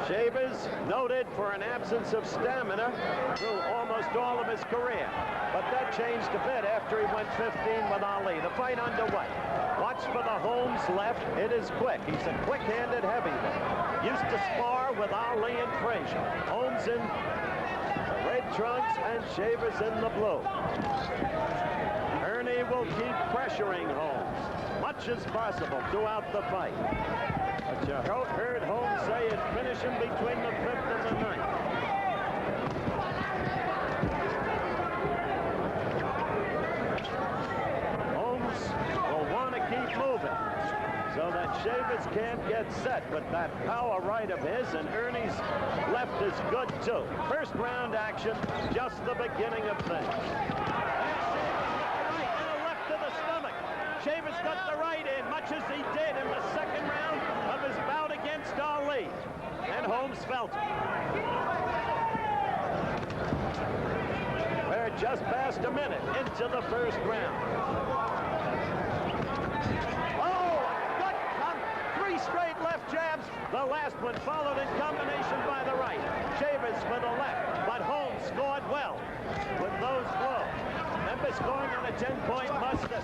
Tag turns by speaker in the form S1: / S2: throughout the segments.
S1: Shavers noted for an absence of stamina through almost all of his career. But that changed a bit after he went 15 with Ali. The fight underway. Watch for the Holmes left. It is quick. He's a quick-handed heavyweight. Used to spar with Ali and Frazier. Holmes in the red trunks and Shavers in the blue. Earnie will keep pressuring Holmes much as possible throughout the fight. But you heard Holmes say it'd finish him between the 5th and the 9th. Holmes will want to keep moving so that Shavers can't get set with that power right of his, and Ernie's left is good too. First round action, just the beginning of things. Shavers got the right in, much as he did in the second round of his bout against Ali. And Holmes felt it. We're just past a minute into the first round. Oh, good come. 3 straight left jabs. The last one followed in combination by the right. Shavers for the left, but Holmes scored well with those blows. Memphis going on a 10-point muster.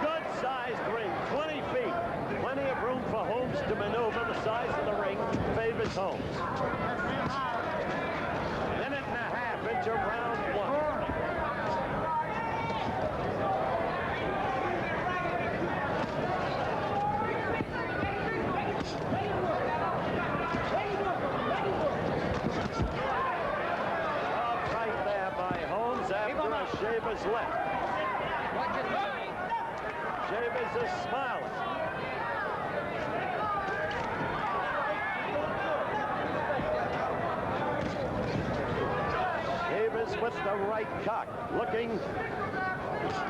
S1: Good-sized ring, 20 feet. Plenty of room for Holmes to maneuver. The size of the ring favors Holmes. Minute and a half into round 1. Right there by Holmes after a Shavers left. Shavers is smiling. Shavers with the right cock, looking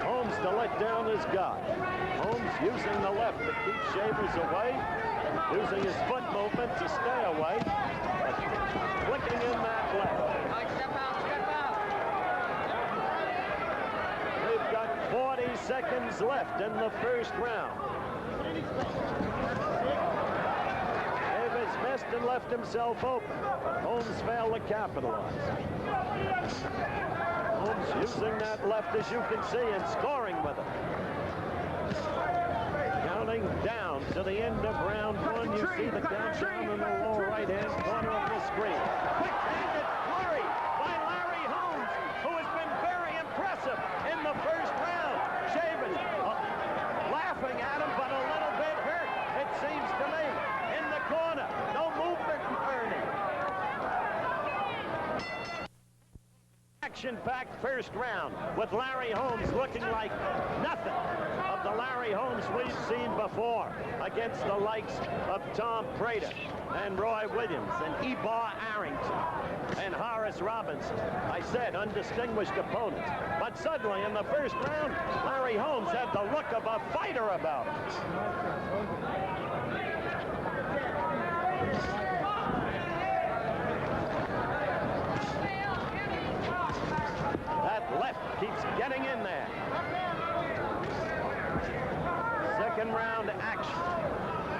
S1: Holmes to let down his guard. Holmes using the left to keep Shavers away, using his foot movement to stay away, but flicking in that left. 40 seconds left in the first round. Shavers missed and left himself open. Holmes failed to capitalize. Holmes using that left, as you can see, and scoring with it. Counting down to the end of round 1. You see the countdown in the lower right-hand corner of the screen. Quick-handed flurry by Larry Holmes, who has been very impressive in the first round. Shavers laughing at him, but a little bit hurt, it seems to me. In the corner, no movement from Earnie. Action-packed first round with Larry Holmes looking like nothing of the Larry Holmes we've seen before against the likes of Tom Prater and Roy Williams and Ebar Arrington and Horace Robinson. I said undistinguished opponents. But suddenly in the first round, Larry Holmes had the look of a fighter about him. That left keeps getting in there. Second round action.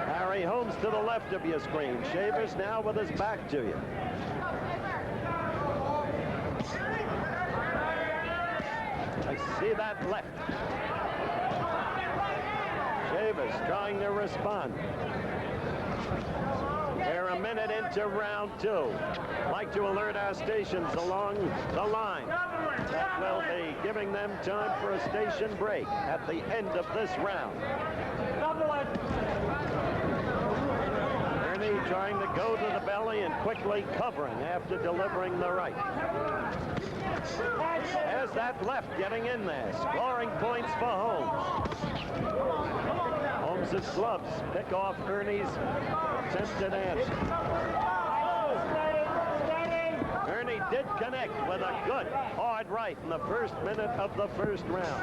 S1: Larry Holmes to the left of your screen. Shavers now with his back to you. I see that left. Shavers trying to respond. We're a minute into round 2. I'd like to alert our stations along the line that will be giving them time for a station break at the end of this round. Earnie trying to go to the belly and quickly covering after delivering the right. There's that left getting in there, scoring points for Holmes. Holmes' gloves pick off Ernie's attempted answer. Earnie did connect with a good hard right in the first minute of the first round.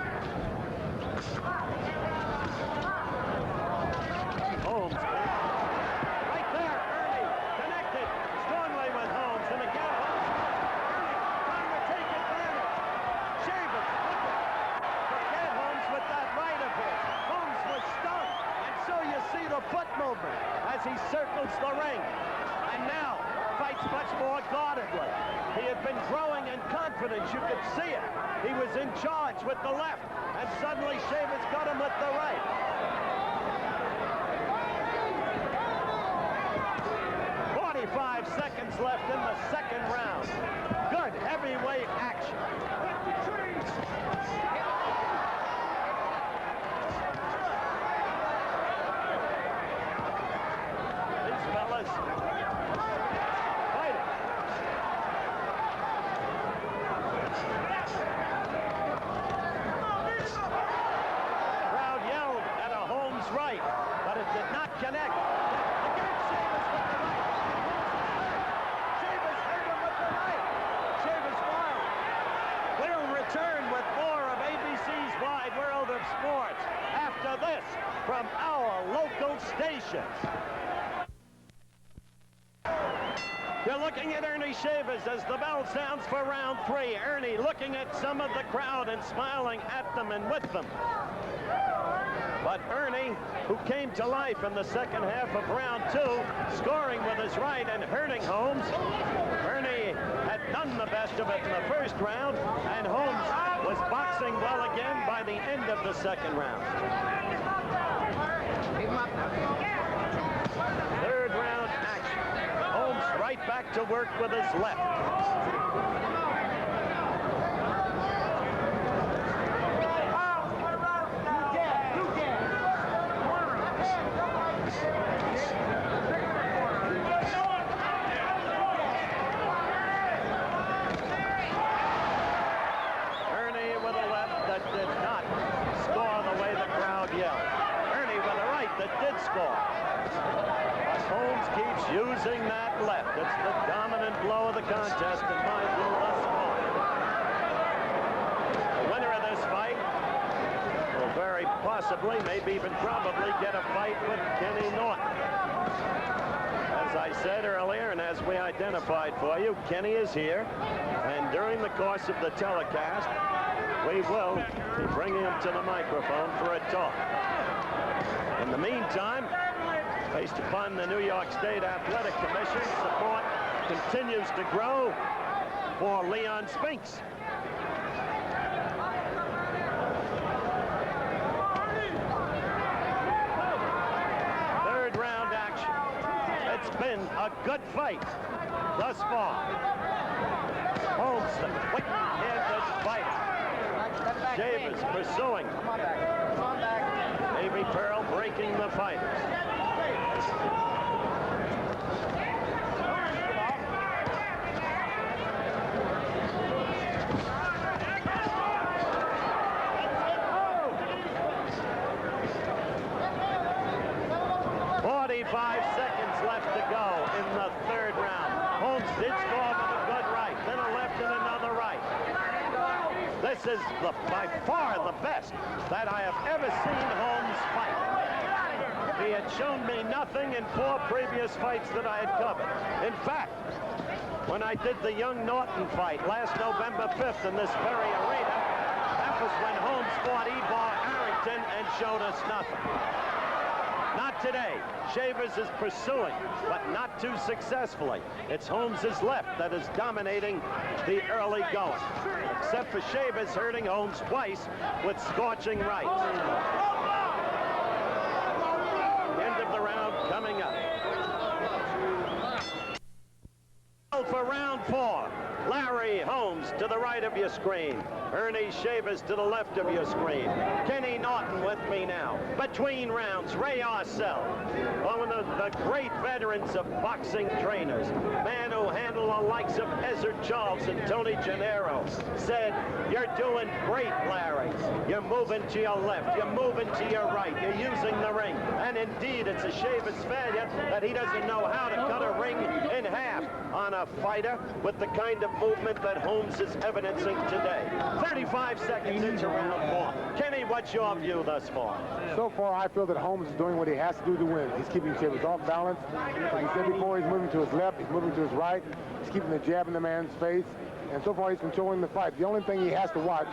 S1: Holmes right there. Earnie connected strongly with Holmes, and again Holmes. Earnie trying to take advantage. Shavers forget Holmes with that right of his. Holmes was stunned, and so you see the foot movement as he circles the ring. And now fights much more guardedly. He had been growing in confidence. You could see it. He was in charge with the left, and suddenly Shavers got him with the right. 45 seconds left in the second round. Good heavyweight action. These fellas fighting. Crowd yelled at a Holmes right, but it did not connect. Again, Shavers with the right. Shavers hit him with the right. Shavers wild. We'll return with more of ABC's Wide World of Sports after this from our local stations. You're looking at Earnie Shavers as the bell sounds for round 3. Earnie looking at some of the crowd and smiling at them and with them. But Earnie, who came to life in the second half of round 2, scoring with his right and hurting Holmes. Earnie had done the best of it in the first round, and Holmes was boxing well again by the end of the second round. Third round action. Holmes right back to work with his left. Earnie with a left that did not score the way the crowd yelled. Earnie with a right that did score. But Holmes keeps using that left. It's the dominant blow of the contest in my view thus far. The winner of this fight will very possibly, maybe even probably, get a fight with Kenny Norton. As I said earlier, and as we identified for you, Kenny is here, and during the course of the telecast, we will be bringing him to the microphone for a talk. In the meantime, based upon the New York State Athletic Commission, support continues to grow for Leon Spinks. Third round action. It's been a good fight thus far. Holmes, the quick-handed fighter. Shavers pursuing. Baby Pearl breaking the fighters. Seconds left to go in the third round. Holmes did score with a good right, then a left and another right. This is by far the best that I have ever seen Holmes fight. He had shown me nothing in 4 previous fights that I had covered. In fact, when I did the Young Norton fight last November 5th in this very arena, that was when Holmes fought Ebar Harrington and showed us nothing. Not today. Shavers is pursuing, but not too successfully. It's Holmes' left that is dominating the early going, except for Shavers hurting Holmes twice with scorching rights. End of the round coming up. For round 4, Larry Holmes to the right of your screen. Earnie Shavers to the left of your screen. Kenny Norton with me now. Between rounds, Ray Arcel, one of the great veterans of boxing trainers, man who handled the likes of Ezzard Charles and Tony Gennaro, said, "You're doing great, Larry. You're moving to your left. You're moving to your right. You're using the ring." And indeed, it's a Shavers failure that he doesn't know how to cut a ring in half on a fighter with the kind of movement that Holmes is evidencing today. 35 seconds into round 4. Kenny, what's your view thus far?
S2: So far, I feel that Holmes is doing what he has to do to win. He's keeping Shavers off balance. Like he said before, he's moving to his left, he's moving to his right, he's keeping the jab in the man's face, and so far he's controlling the fight. The only thing he has to watch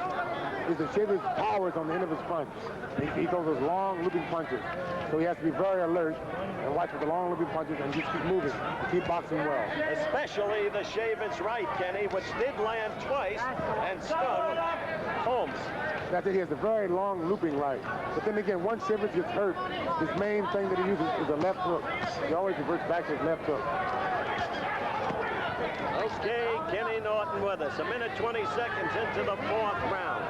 S2: is that Shaver's power is on the end of his punch. He throws those long looping punches. So he has to be very alert and watch for the long looping punches and just keep moving, keep boxing well.
S1: Especially the Shaver's right, Kenny, which did land twice and stung Holmes.
S2: That's it. He has a very long looping right. But then again, once Shaver gets hurt, his main thing that he uses is a left hook. He always reverts back to his left hook.
S1: Okay, Kenny Norton with us. 1:20 into the 4th round.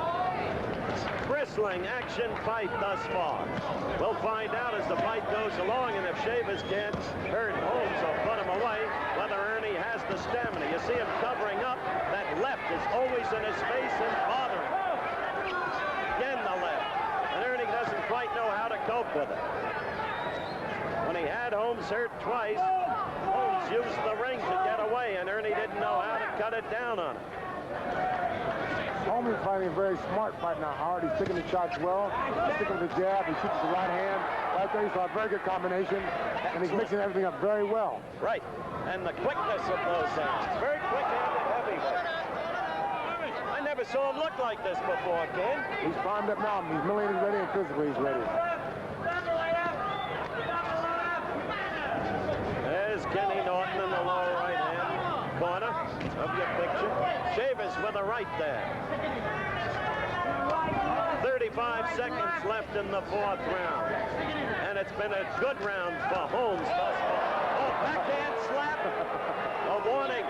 S1: Bristling action fight thus far. We'll find out as the fight goes along, and if Shavers can't hurt Holmes or put him away, whether Earnie has the stamina. You see him covering up. That left is always in his face and bothering him. Again the left. And Earnie doesn't quite know how to cope with it. When he had Holmes hurt twice, Holmes used the ring to get away, and Earnie didn't know how to cut it down on him.
S2: Holmes is fighting a very smart fight now, Howard. He's picking the shots well. He's sticking with the jab. He shoots with the right hand. Right there, he saw a very good combination, and he's mixing everything up very well.
S1: Right, and the quickness of those hands. Very quick-handed heavyweight. I never saw him look like this before, Ken.
S2: He's primed up now. He's mentally ready and physically he's ready.
S1: There's Kenny Norton in the lower right-hand corner of your picture. Shavers with a right there. 35 seconds left in the 4th round. And it's been a good round for Holmes thus far. Oh, backhand slap. A warning.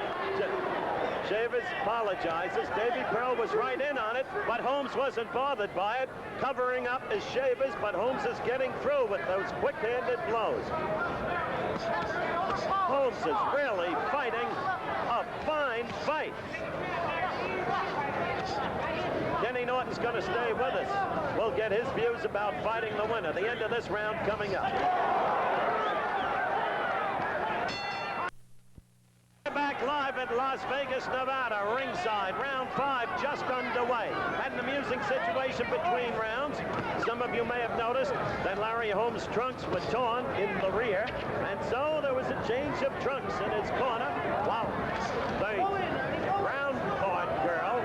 S1: Shavers apologizes. Davy Pearl was right in on it, but Holmes wasn't bothered by it. Covering up is Shavers, but Holmes is getting through with those quick-handed blows. Holmes is really fighting a fine fight. Kenny Norton's going to stay with us. We'll get his views about fighting the winner. The end of this round coming up. Back live at Las Vegas, Nevada, ringside. Round 5 just underway. Had an amusing situation between rounds. Some of you may have noticed that Larry Holmes' trunks were torn in the rear, and so there was a change of trunks in his corner. Wow. The round card girl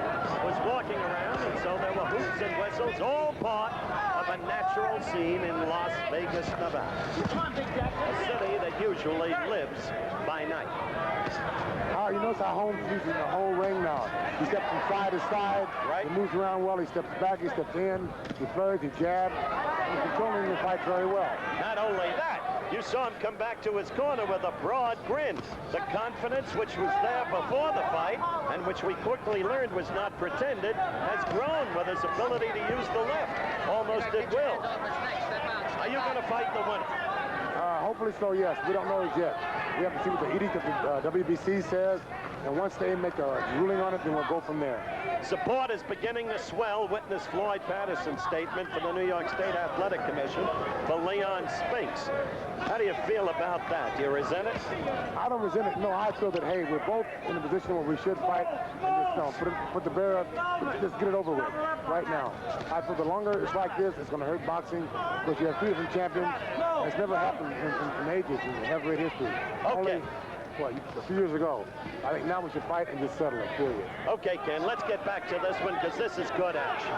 S1: was walking around, and so there were hoots and whistles, all part of a natural scene in Las Vegas, Nevada. A city that usually lives by night.
S2: You notice how Holmes is using the whole ring now. He steps from side to side.
S1: Right.
S2: He moves around well. He steps back. He steps in. He flirts. He jabs. He's controlling the fight very well.
S1: Not only that, you saw him come back to his corner with a broad grin. The confidence which was there before the fight, and which we quickly learned was not pretended, has grown with his ability to use the left, almost at will. Are you going to fight the winner?
S2: Hopefully so, yes. We don't know it yet. We have to see what the edict of the WBC says, and once they make a ruling on it, then we'll go from there.
S1: Support is beginning to swell. Witness Floyd Patterson's statement for the New York State Athletic Commission for Leon Spinks. How do you feel about that? Do you resent it?
S2: I don't resent it. No, I feel that, hey, we're both in a position where we should fight and just put the bear up, just get it over with right now. I feel the longer it's like this, it's going to hurt boxing, because you have 3 different champions. It's never happened in ages in heavyweight history.
S1: Okay.
S2: Only, a few years ago. I think now we should fight and just settle it, period.
S1: Okay, Ken, let's get back to this one, because this is good action.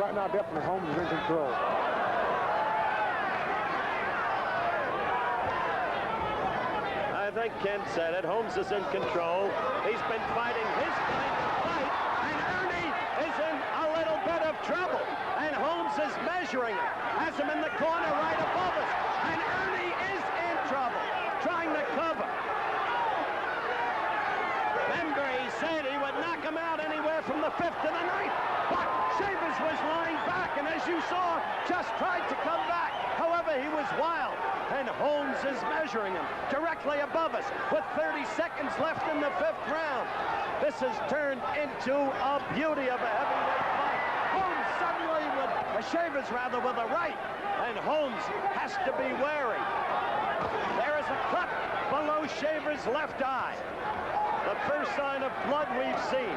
S2: Right now, definitely Holmes is in control.
S1: I think Ken said it. Holmes is in control. He's been fighting his kind of fight, and Earnie is in a little bit of trouble. And Holmes is measuring him, has him in the corner right above us. And Earnie is in trouble, trying to cover. Remember, he said he would knock him out anywhere from the 5th to the 9th. But Shavers was lying back, and as you saw, just tried to come back. However, he was wild. And Holmes is measuring him directly above us with 30 seconds left in the 5th round. This has turned into a beauty of a heavyweight fight. Holmes suddenly Shavers rather with a right, and Holmes has to be wary. There is a cut below Shavers' left eye. The first sign of blood we've seen.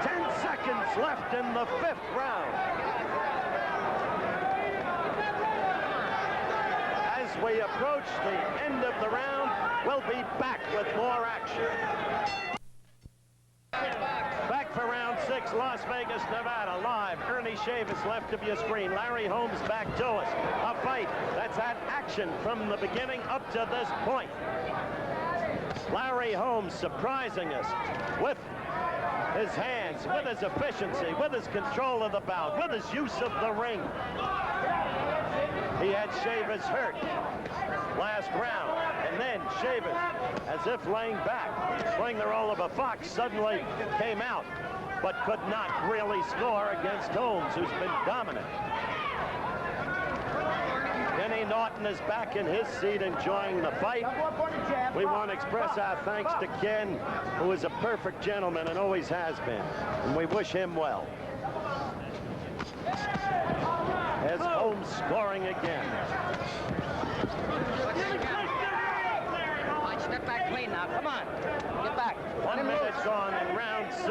S1: 10 seconds left in the 5th round. we approach the end of the round, we'll be back with more action. Back for round 6, Las Vegas, Nevada, live. Earnie Chavis left of your screen. Larry Holmes back to us. A fight that's had action from the beginning up to this point. Larry Holmes surprising us with his hands, with his efficiency, with his control of the bout, with his use of the ring. He had Chavis hurt last round, and then Chavis, as if laying back, playing the role of a fox, suddenly came out, but could not really score against Holmes, who's been dominant. Kenny Norton is back in his seat enjoying the fight. We want to express our thanks to Ken, who is a perfect gentleman and always has been, and we wish him well. As Holmes scoring again.
S3: Step back clean now. Come on. Get back.
S1: 1 minute gone in round 6.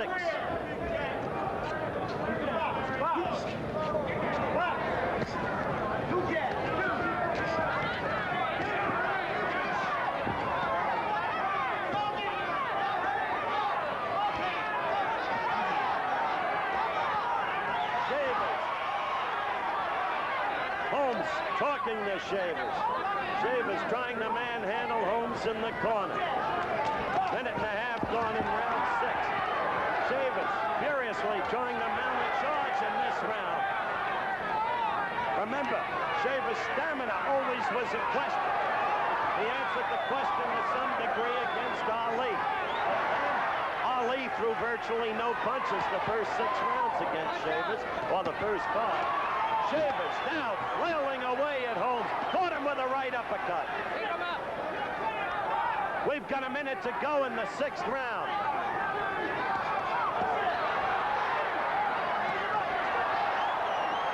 S1: Holmes talking to Chavis. Chavis trying to manhandle Holmes in the corner. Minute and a half gone in round 6. Chavis furiously trying to mount a charge in this round. Remember, Chavis' stamina always was a question. He answered the question to some degree against Ali. Ali threw virtually no punches the first 6 rounds against Chavis, or the first 5. Chavis now flailing away at Holmes. Caught him with a right uppercut.
S3: Keep him up.
S1: We've got a minute to go in the 6th round.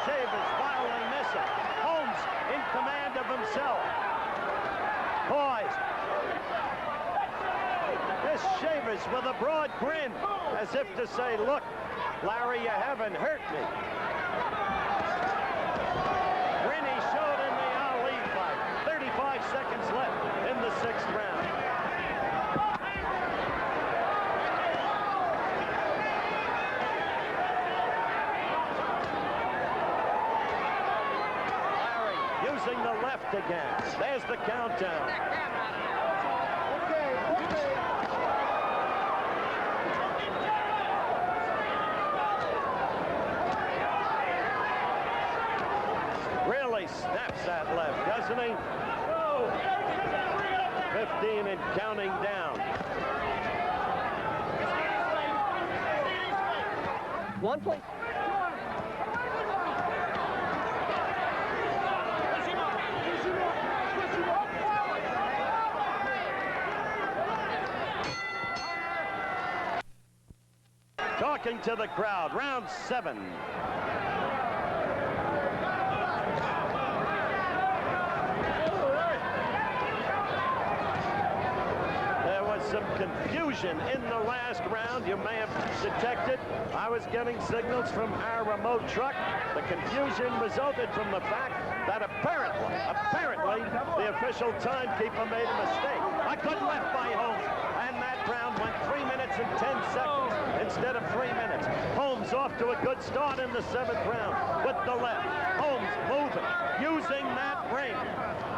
S1: Chavis finally missing. Holmes in command of himself. Poised. This Chavis with a broad grin, as if to say, look, Larry, you haven't hurt me. Seconds left in the 6th round. Larry using the left again. There's the countdown. Really snaps that left, doesn't he? 15 and counting down.
S3: One play.
S1: Talking to the crowd, round 7. Some confusion in the last round. You may have detected I was getting signals from our remote truck. The confusion resulted from the fact that apparently the official timekeeper made a mistake. A good left by Holmes, and that round went 3 minutes and 10 seconds instead of 3 minutes. Holmes off to a good start in the 7th round with the left. Holmes moving, using that ring.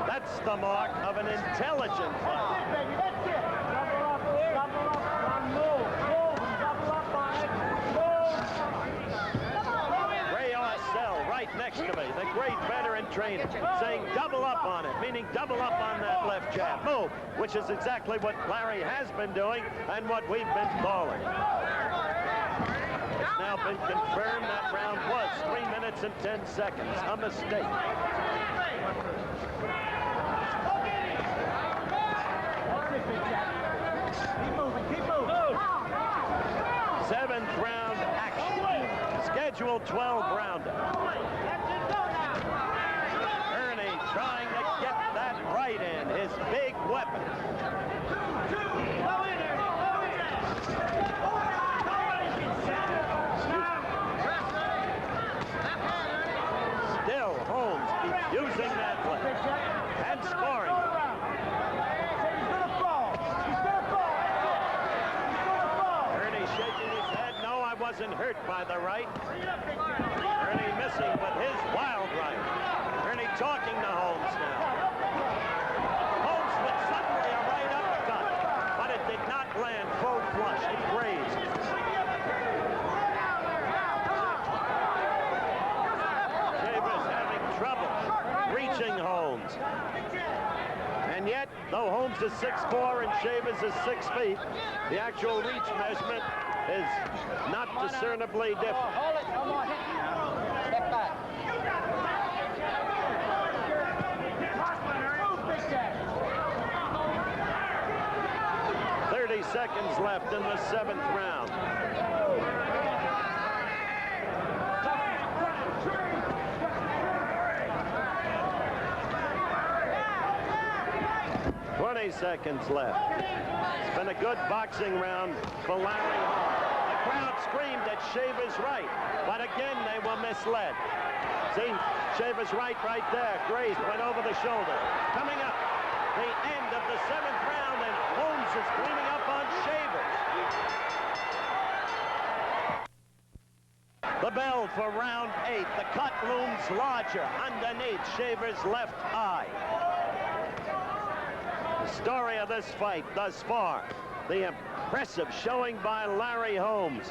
S1: That's the mark of an intelligent fighter. Right next to me, the great veteran trainer, saying double up on it, meaning double up on that left jab. Move, which is exactly what Larry has been doing and what we've been calling. It's now been confirmed that round was 3 minutes and 10 seconds. A mistake. Keep moving. 7th round action. Scheduled 12 rounder. Earnie trying to get that right in, his big weapon. Still, Holmes keeps using that left. And shaking his head. No, I wasn't hurt by the right. Earnie missing with his wild right. Earnie talking to Holmes now. Holmes with suddenly a right uppercut, but it did not land full flush. He grazed. Shavers having trouble reaching Holmes. And yet, though Holmes is 6'4" and Shavers is 6 feet, the actual reach measurement is not discernibly different.
S3: Hold it, no more hitting now. Step back.
S1: 30 seconds left in the 7th round. Seconds left. It's been a good boxing round for Larry Holmes. The crowd screamed at Shavers' right, but again they were misled. See, Shavers' right there, grazed, went over the shoulder. Coming up, the end of the 7th round, and Holmes is cleaning up on Shavers. The bell for round 8. The cut looms larger underneath Shavers' left eye. Story of this fight thus far, the impressive showing by Larry Holmes.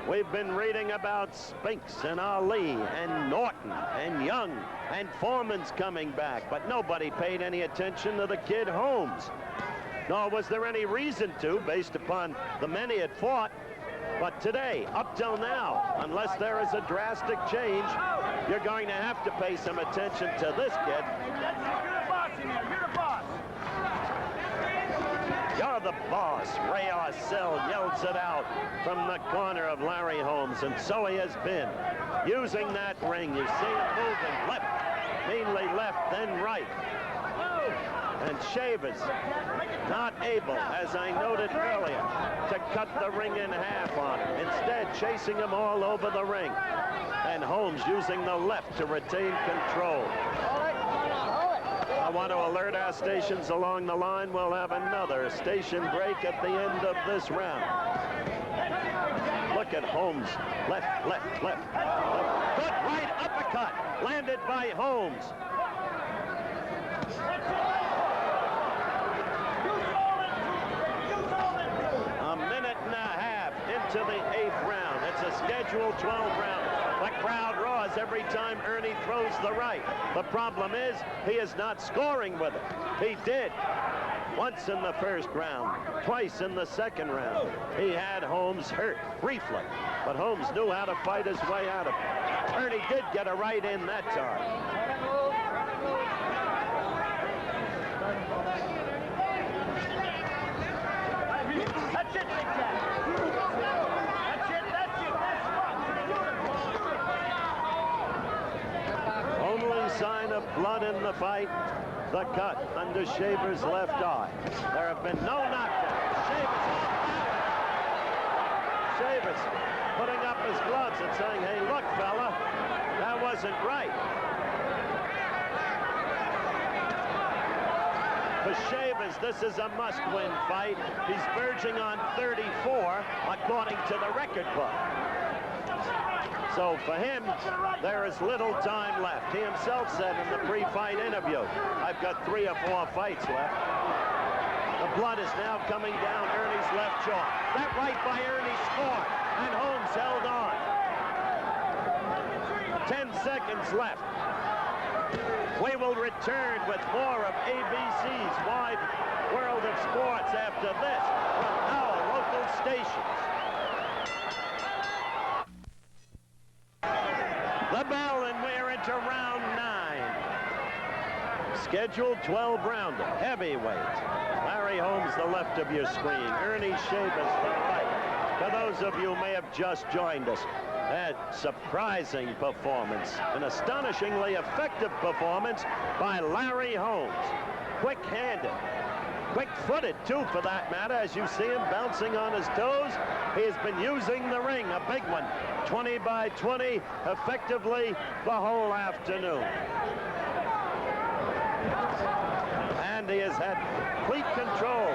S1: We've been reading about Spinks and Ali and Norton and Young and Foreman's coming back, but nobody paid any attention to the kid Holmes. Nor was there any reason to, based upon the men he had fought. But today, up till now, unless there is a drastic change, you're going to have to pay some attention to this kid. You're the boss. Ray Arcel yells it out from the corner of Larry Holmes, and so he has been. Using that ring, you see him moving left, mainly left, then right. And Shavers not able, as I noted earlier, to cut the ring in half on him. Instead, chasing him all over the ring. And Holmes using the left to retain control. I want to alert our stations along the line. We'll have another station break at the end of this round. Look at Holmes. Left, left, left. Good right uppercut. Landed by Holmes. A minute and a half into the 8th round. It's a scheduled 12 round. The crowd roars every time Earnie throws the right. The problem is he is not scoring with it. He did once in the 1st round, twice in the 2nd round. He had Holmes hurt briefly, but Holmes knew how to fight his way out of it. Earnie did get a right in that time.
S4: That's it, Big Jack. That's it, that's it.
S1: Only sign of blood in the fight, the cut under Shavers' left eye. There have been no knockdowns. Shavers putting up his gloves and saying, hey, look, fella, that wasn't right. For Shavers, this is a must-win fight. He's verging on 34, according to the record book. So for him, there is little time left. He himself said in the pre-fight interview, I've got 3 or 4 fights left. The blood is now coming down Earnie's left jaw. That right by Earnie scored, and Holmes held on. 10 seconds left. We will return with more of ABC's Wide World of Sports after this from our local stations. The bell, and we're into round 9. Scheduled 12-rounder, heavyweight. Larry Holmes, the left of your screen. Earnie Shavers, the right. For those of you who may have just joined us, that surprising performance, an astonishingly effective performance by Larry Holmes. Quick-handed, quick-footed, too, for that matter, as you see him bouncing on his toes. He has been using the ring, a big one, 20 by 20, effectively the whole afternoon. And he has had complete control,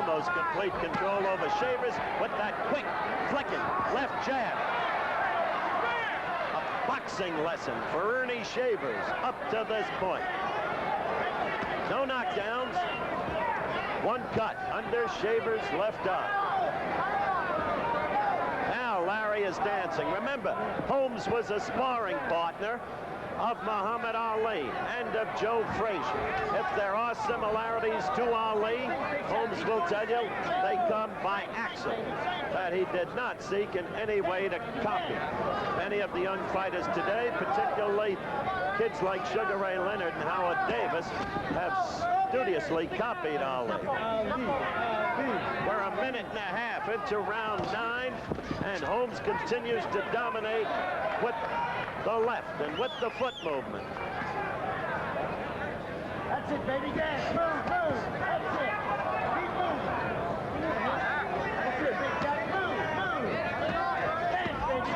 S1: almost complete control over Shavers with that quick, flicking left jab. A boxing lesson for Earnie Shavers up to this point. No knockdowns. One cut under Shavers' left eye. Now Larry is dancing. Remember, Holmes was a sparring partner of Muhammad Ali and of Joe Frazier. If there are similarities to Ali, Holmes will tell you they come by accident, that he did not seek in any way to copy. Many of the young fighters today, particularly kids like Sugar Ray Leonard and Howard Davis, have studiously copied Ali. We're a minute and a half into round 9, and Holmes continues to dominate with the left and with the foot movement.
S4: That's it, baby. Dance. Move, move. That's it. Keep moving. That's it, Big Jack. Move, move. Dance, baby.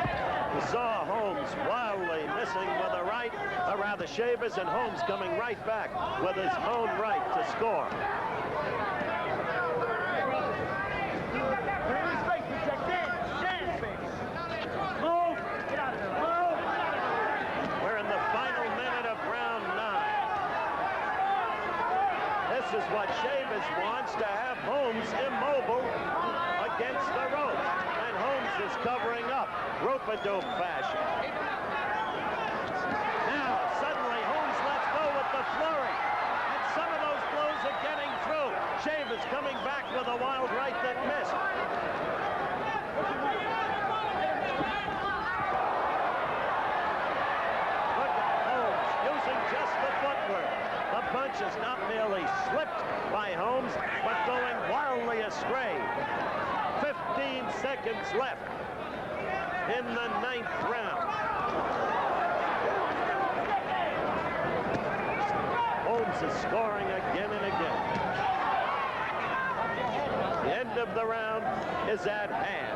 S1: We saw Holmes wildly missing with a right, or rather Shavers, and Holmes coming right back with his own right to score.
S4: Bring his face, Big Jack. Dance. Dance, baby. Move. Get out of there. Move.
S1: We're in the final minute of round 9. This is what Shavers wants, to have Holmes immobile against the ropes. And Holmes is covering up, rope-a-dope fashion. Now, suddenly, Holmes lets go with the flurry. And some of those blows are getting through. Shavers coming back with a wild right that missed. Look at Holmes using just the footwork. The punch is not merely slipped by Holmes, but going wildly astray. 15 seconds left in the 9th round. Holmes is scoring again and again. The end of the round is at hand.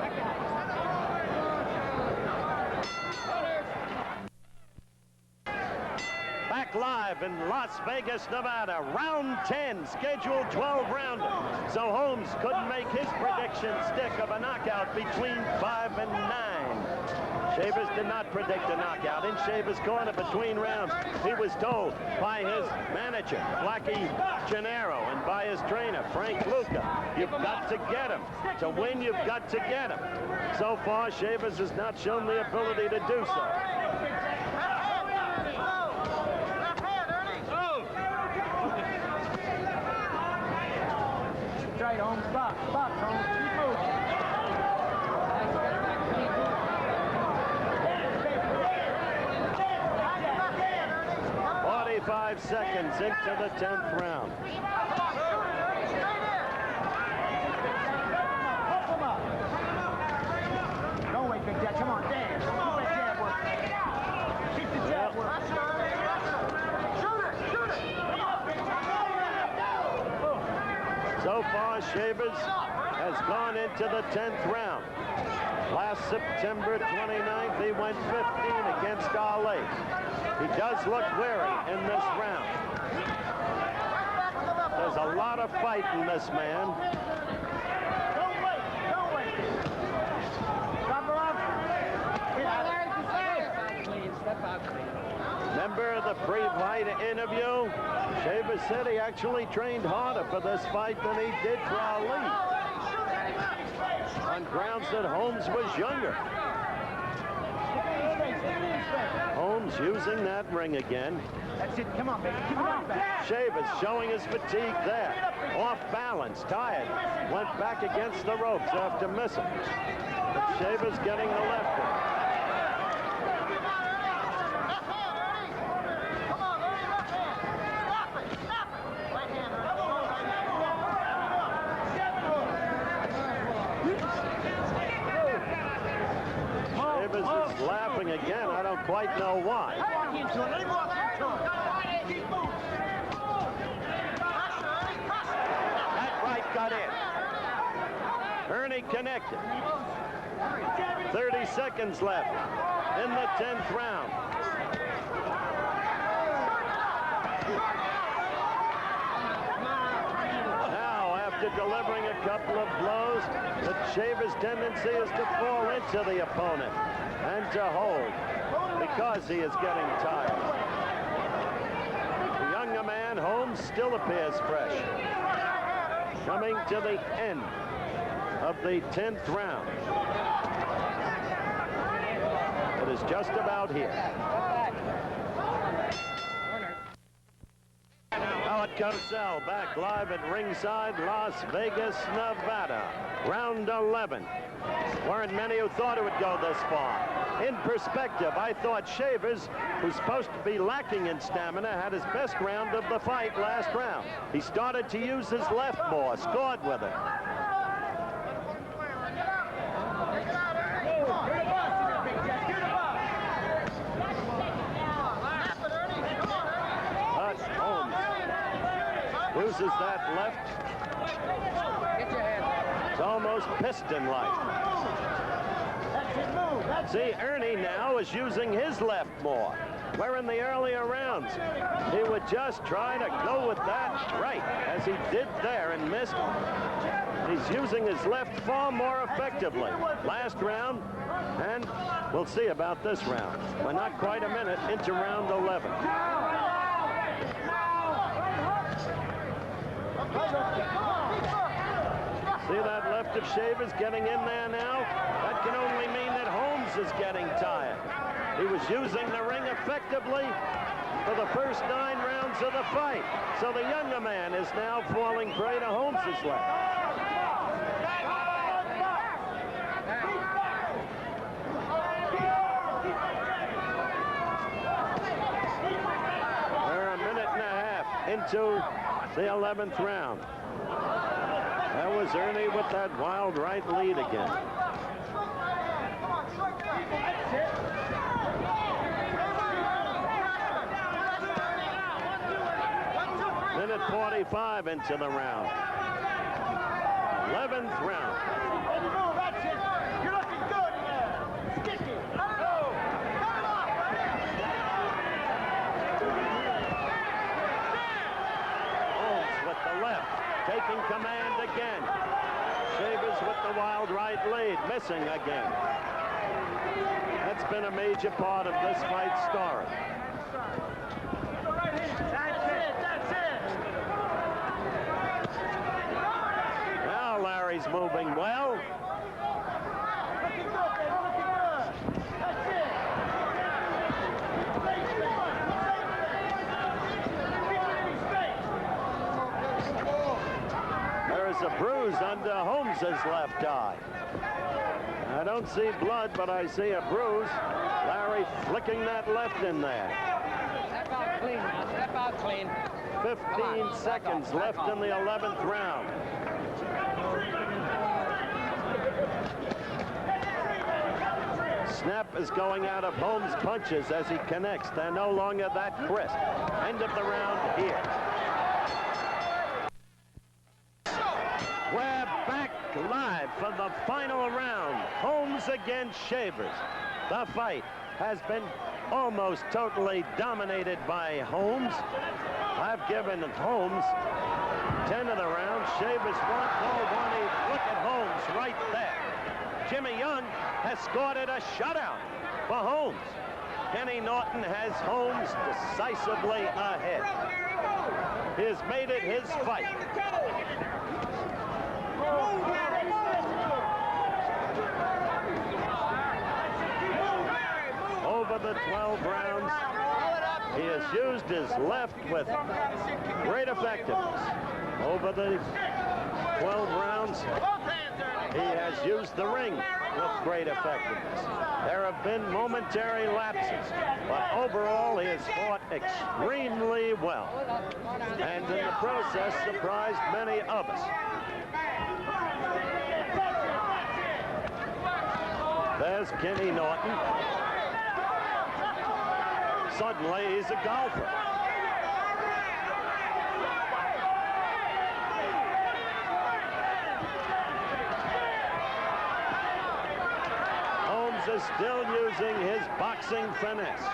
S1: Back live in Las Vegas, Nevada, round 10, scheduled 12-rounder. So Holmes couldn't make his prediction stick of a knockout between 5 and 9. Shavers did not predict a knockout. In Shavers' corner between rounds, he was told by his manager, Blackie Gennaro, and by his trainer, Frank Luca, you've got to get him. To win, you've got to get him. So far, Shavers has not shown the ability to do so.
S4: Right, Holmes. Box, Holmes. Keep moving.
S1: 45 seconds into the 10th round.
S4: Don't wait, Big Jack. Come on, dance. Keep that jab work. Keep the jab work.
S1: So far, Shavers has gone into the 10th round. Last September 29th, he went 15 against Ali. He does look weary in this round. There's a lot of fight in this man.
S4: Don't wait. Don't wait. Drop her off.
S1: Remember the pre-fight interview? Shavers said he actually trained harder for this fight than he did for Ali, on grounds that Holmes was younger. Holmes using that ring again.
S4: That's it. Come on, baby. Keep it on back.
S1: Shavers showing his fatigue there. Off balance, tired. Went back against the ropes after missing. But Shavers getting the left one. Shavers is laughing again. I don't quite know why. That right got in. Earnie connected. 30 seconds left in the 10th round. Now, after after delivering a couple of blows, that Shaver's tendency is to fall into the opponent and to hold because he is getting tired. The younger man, Holmes, still appears fresh. Coming to the end of the 10th round. It is just about here. Howard Cosell back live at ringside, Las Vegas, Nevada. Round 11. Weren't many who thought it would go this far. In perspective, I thought Shavers, who's supposed to be lacking in stamina, had his best round of the fight last round. He started to use his left more, scored with it. But Holmes uses that left.
S3: Get your hand.
S1: It's almost piston-like. See, Earnie now is using his left more. Where in the earlier rounds, he would just try to go with that right, as he did there and missed. He's using his left far more effectively. Last round, and we'll see about this round. We're not quite a minute into round 11. See that left of Shavers getting in there now? That can only mean that Holmes is getting tired. He was using the ring effectively for the first 9 rounds of the fight. So the younger man is now falling prey to Holmes's left. We're a minute and a half into the 11th round. That was Earnie with that wild right lead again. Minute 45 into the round. 11th round.
S4: You're looking good in there. Sticky.
S1: Holmes with the left, taking command again. Shavers with the wild right lead, missing again. That's been a major part of this fight's story.
S4: That's it.
S1: Now Larry's moving well.
S4: Looking good, baby. Looking good. That's it.
S1: There is a bruise under Holmes's left eye. I don't see blood, but I see a bruise. Larry flicking that left in there.
S3: Step out clean now. Step out clean.
S1: 15 seconds left in the 11th round. Snap is going out of Holmes' punches as he connects. They're no longer that crisp. End of the round here. We're back live for the final round. Holmes against Shavers. The fight has been almost totally dominated by Holmes. I've given Holmes 10 of the rounds. Shavers won. Look at Holmes right there. Jimmy Young has scored a shutout for Holmes. Kenny Norton has Holmes decisively ahead. He has made it his fight. Over the 12 rounds, he has used his left with great effectiveness. Over the 12 rounds, he has used the ring with great effectiveness. There have been momentary lapses, but overall he has fought extremely well, and in the process surprised many of us. There's Kenny Norton. Suddenly he's a golfer. Holmes is still using his boxing finesse.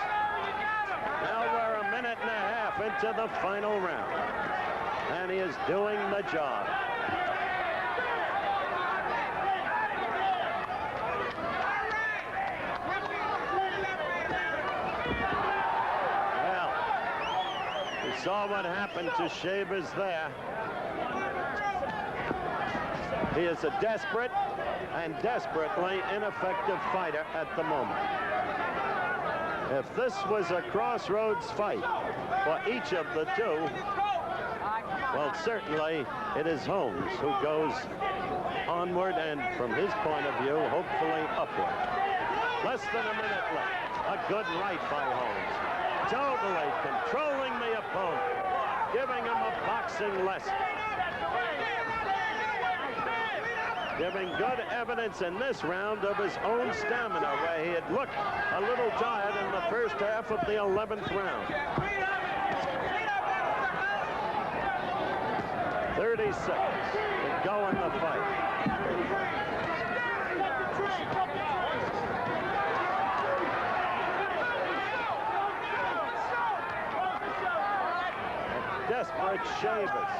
S1: Now we're a minute and a half into the final round, and he is doing the job. saw what happened to Shavers there. He is a desperate and desperately ineffective fighter at the moment. If this was a crossroads fight for each of the two, well, certainly it is Holmes who goes onward and, from his point of view, hopefully upward. Less than a minute left. A good right by Holmes. Totally controlling the opponent, giving him a boxing lesson. Giving good evidence in this round of his own stamina, where he had looked a little tired in the first half of the 11th round. 30 seconds to go in the fight. A desperate Shavers.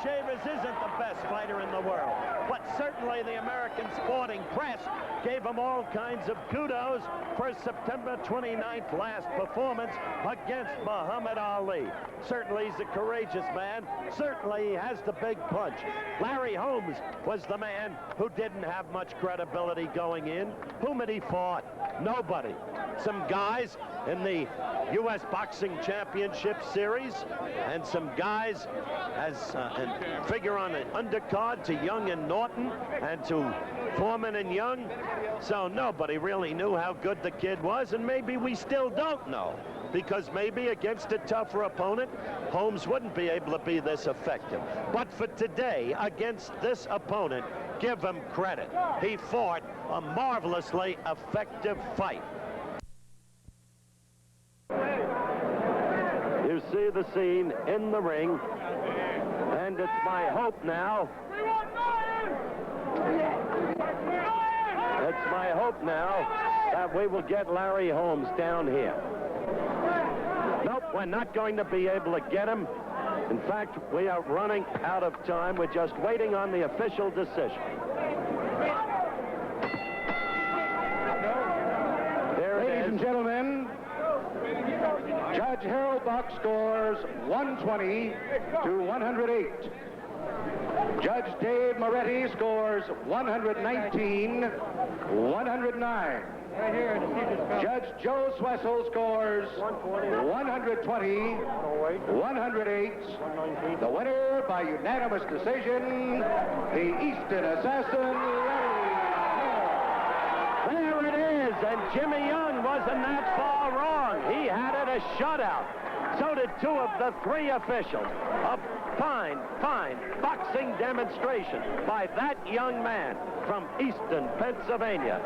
S1: Shavers isn't the best fighter in the world, but certainly the American sporting press gave him all kinds of kudos for his September 29th last performance against Muhammad Ali. Certainly he's a courageous man. Certainly he has the big punch. Larry Holmes was the man who didn't have much credibility going in. Whom had he fought? Nobody. Some guys in the U.S. Boxing Championship Series, and some guys as figure on an undercard to Young and Norton and to Foreman and Young. So nobody really knew how good the kid was, and maybe we still don't know, because maybe against a tougher opponent, Holmes wouldn't be able to be this effective. But for today, against this opponent, give him credit. He fought a marvelously effective fight. You see the scene in the ring, and it's my hope now. It's my hope now that we will get Larry Holmes down here. Nope, we're not going to be able to get him. In fact, we are running out of time. We're just waiting on the official decision.
S5: Ladies and gentlemen, Judge Harold Buck scores 120 to 108. Judge Dave Moretti scores 119, 109. Judge Joe Swessel scores 120, 108. The winner by unanimous decision, the Easton Assassin, Larry.
S1: There it is, and Jimmy Young wasn't that far wrong. He had it a shutout. So did two of the three officials. A fine, fine boxing demonstration by that young man from Easton, Pennsylvania.